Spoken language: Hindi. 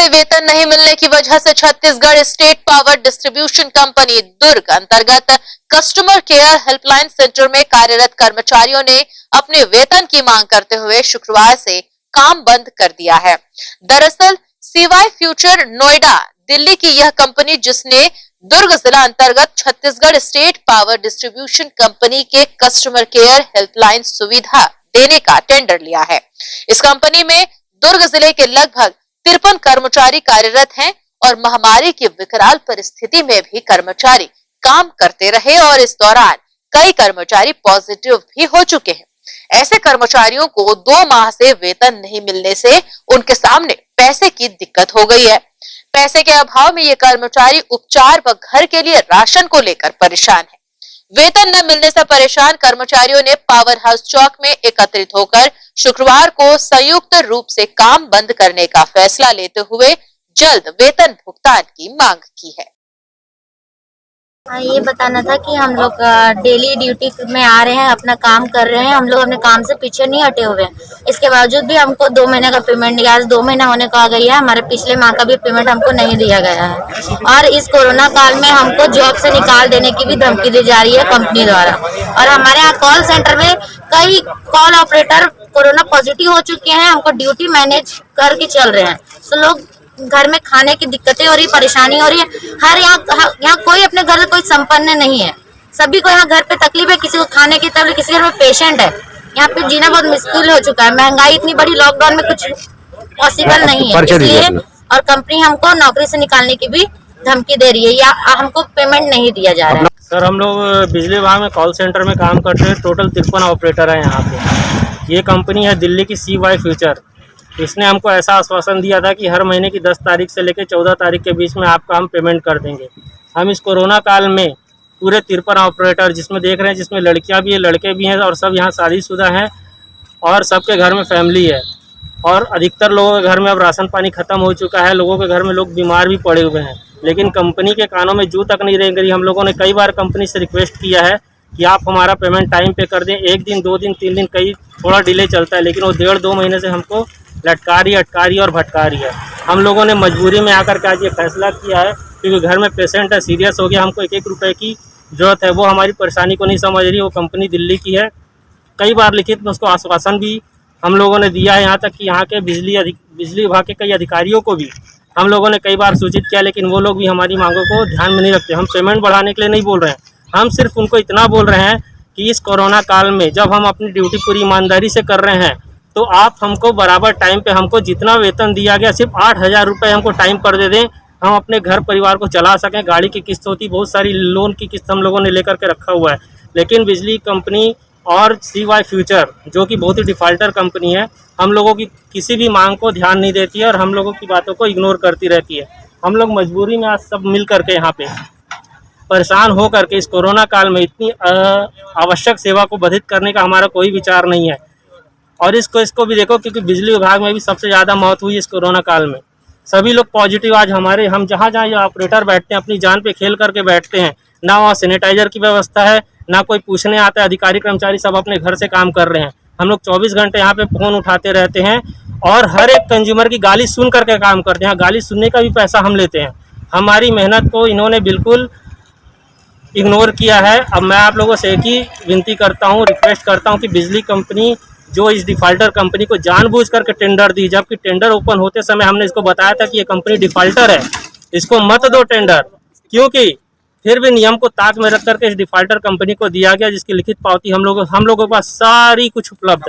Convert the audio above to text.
में वेतन नहीं मिलने की वजह से Chhattisgarh state power distribution company Durg अंतर्गत कस्टमर केयर हेल्पलाइन सेंटर में कार्यरत कर्मचारियों ने अपने वेतन की मांग करते हुए शुक्रवार से काम बंद कर दिया है। दरअसल सीवाई फ्यूचर नोएडा दिल्ली की यह कंपनी, जिसने दुर्ग जिला अंतर्गत Chhattisgarh state power distribution company के कस्टमर केयर हेल्पलाइन सुविधा देने का टेंडर लिया है। इस कंपनी में दुर्ग जिले के लगभग 53 कर्मचारी कार्यरत हैं और महामारी की विकराल परिस्थिति में भी कर्मचारी काम करते रहे और इस दौरान कई कर्मचारी पॉजिटिव भी हो चुके हैं। ऐसे कर्मचारियों को 2 माह से वेतन नहीं मिलने से उनके सामने पैसे की दिक्कत हो गई है। पैसे के अभाव में ये कर्मचारी उपचार व घर के लिए राशन को लेकर परेशान है। वेतन न मिलने से परेशान कर्मचारियों ने पावर हाउस चौक में एकत्रित होकर शुक्रवार को संयुक्त रूप से काम बंद करने का फैसला लेते हुए जल्द वेतन भुगतान की मांग की है। ये बताना था कि हम लोग डेली ड्यूटी में आ रहे हैं, अपना काम कर रहे हैं, हम लोग अपने काम से पीछे नहीं हटे हुए हैं। इसके बावजूद भी हमको 2 महीने का पेमेंट आज 2 महीना होने को आ गई है। हमारे पिछले माह का भी पेमेंट हमको नहीं दिया गया है और इस कोरोना काल में हमको जॉब से निकाल देने की भी धमकी दी जा रही है कंपनी द्वारा। और हमारे यहाँ कॉल सेंटर में कई कॉल ऑपरेटर कोरोना पॉजिटिव हो चुके हैं। हमको ड्यूटी मैनेज करके चल रहे हैं, तो लोग घर में खाने की दिक्कतें हो रही, परेशानी हो रही है। हर यहाँ कोई अपने घर में कोई संपन्न नहीं है, सभी को यहाँ घर पे तकलीफ है। किसी को खाने की तकलीफ, किसी घर में पेशेंट है। यहाँ पे जीना बहुत मुश्किल हो चुका है। महंगाई इतनी बड़ी, लॉकडाउन में कुछ पॉसिबल नहीं है, इसलिए और कंपनी हमको नौकरी से निकालने की भी धमकी दे रही है या हमको पेमेंट नहीं दिया जा रहा है। सर, हम लोग बिजली विभाग में कॉल सेंटर में काम करते हैं। टोटल 53 ऑपरेटर है यहाँ पे। ये कंपनी है दिल्ली की सीवाई फ्यूचर। इसने हमको ऐसा आश्वासन दिया था कि हर महीने की 10 तारीख से लेकर 14 तारीख के बीच में आपका हम पेमेंट कर देंगे। हम इस कोरोना काल में पूरे 53 ऑपरेटर, जिसमें देख रहे हैं, जिसमें लड़कियां भी हैं, लड़के भी हैं और सब यहाँ शादीशुदा हैं और सबके घर में फैमिली है। और अधिकतर लोगों के घर में अब राशन पानी ख़त्म हो चुका है। लोगों के घर में लोग बीमार भी पड़े हुए हैं, लेकिन कंपनी के कानों में जू तक नहीं रेंग रही। हम लोगों ने कई बार कंपनी से रिक्वेस्ट किया है कि आप हमारा पेमेंट टाइम पे कर दें। 1 दिन, 2 दिन, 3 दिन, कई थोड़ा डिले चलता है, लेकिन वो 1.5-2 महीने से हमको लटका रही, अटका रही और भटका रही है। हम लोगों ने मजबूरी में आकर के आज ये फैसला किया है, क्योंकि घर में पेशेंट है, सीरियस हो गया, हमको 1-1 रुपए की ज़रूरत है। वो हमारी परेशानी को नहीं समझ रही। वो कंपनी दिल्ली की है। कई बार लिखित में उसको आश्वासन भी हम लोगों ने दिया है, यहाँ तक कि यहाँ के बिजली विभाग के कई अधिकारियों को भी हम लोगों ने कई बार सूचित किया, लेकिन वो लोग भी हमारी मांगों को ध्यान में नहीं रखते। हम पेमेंट बढ़ाने के लिए नहीं बोल रहे हैं, हम सिर्फ उनको इतना बोल रहे हैं कि इस कोरोना काल में जब हम अपनी ड्यूटी पूरी ईमानदारी से कर रहे हैं, तो आप हमको बराबर टाइम पे हमको जितना वेतन दिया गया, सिर्फ 8,000 रुपये हमको टाइम पर दे दें। हम अपने घर परिवार को चला सकें। गाड़ी की किस्त होती, बहुत सारी लोन की किस्त हम लोगों ने लेकर के रखा हुआ है, लेकिन बिजली कंपनी और सीवाई फ्यूचर, जो कि बहुत ही डिफ़ाल्टर कंपनी है, हम लोगों की किसी भी मांग को ध्यान नहीं देती है और हम लोगों की बातों को इग्नोर करती रहती है। हम लोग मजबूरी में आज सब मिल करके यहाँ पे परेशान हो करके इस कोरोना काल में इतनी आवश्यक सेवा को बाधित करने का हमारा कोई विचार नहीं है। और इसको भी देखो, क्योंकि बिजली विभाग में भी सबसे ज़्यादा मौत हुई इस कोरोना काल में। सभी लोग पॉजिटिव आज हम जहाँ ये ऑपरेटर बैठते हैं, अपनी जान पे खेल करके बैठते हैं। ना वहाँ सैनिटाइजर की व्यवस्था है, ना कोई पूछने आता है। अधिकारी कर्मचारी सब अपने घर से काम कर रहे हैं। हम लोग 24 घंटे यहाँ पे फ़ोन उठाते रहते हैं और हर एक कंज्यूमर की गाली सुन करके काम करते हैं। गाली सुनने का भी पैसा हम लेते हैं। हमारी मेहनत को इन्होंने बिल्कुल इग्नोर किया है। अब मैं आप लोगों से एक ही विनती करता हूँ, रिक्वेस्ट करता हूँ कि बिजली कंपनी जो इस डिफ़ाल्टर कंपनी को जानबूझ करके टेंडर दी, जबकि टेंडर ओपन होते समय हमने इसको बताया था कि ये कंपनी डिफ़ाल्टर है, इसको मत दो टेंडर, क्योंकि फिर भी नियम को ताक में रख करके इस डिफ़ाल्टर कंपनी को दिया गया, जिसकी लिखित पावती हम लोगों के पास सारी कुछ उपलब्ध है।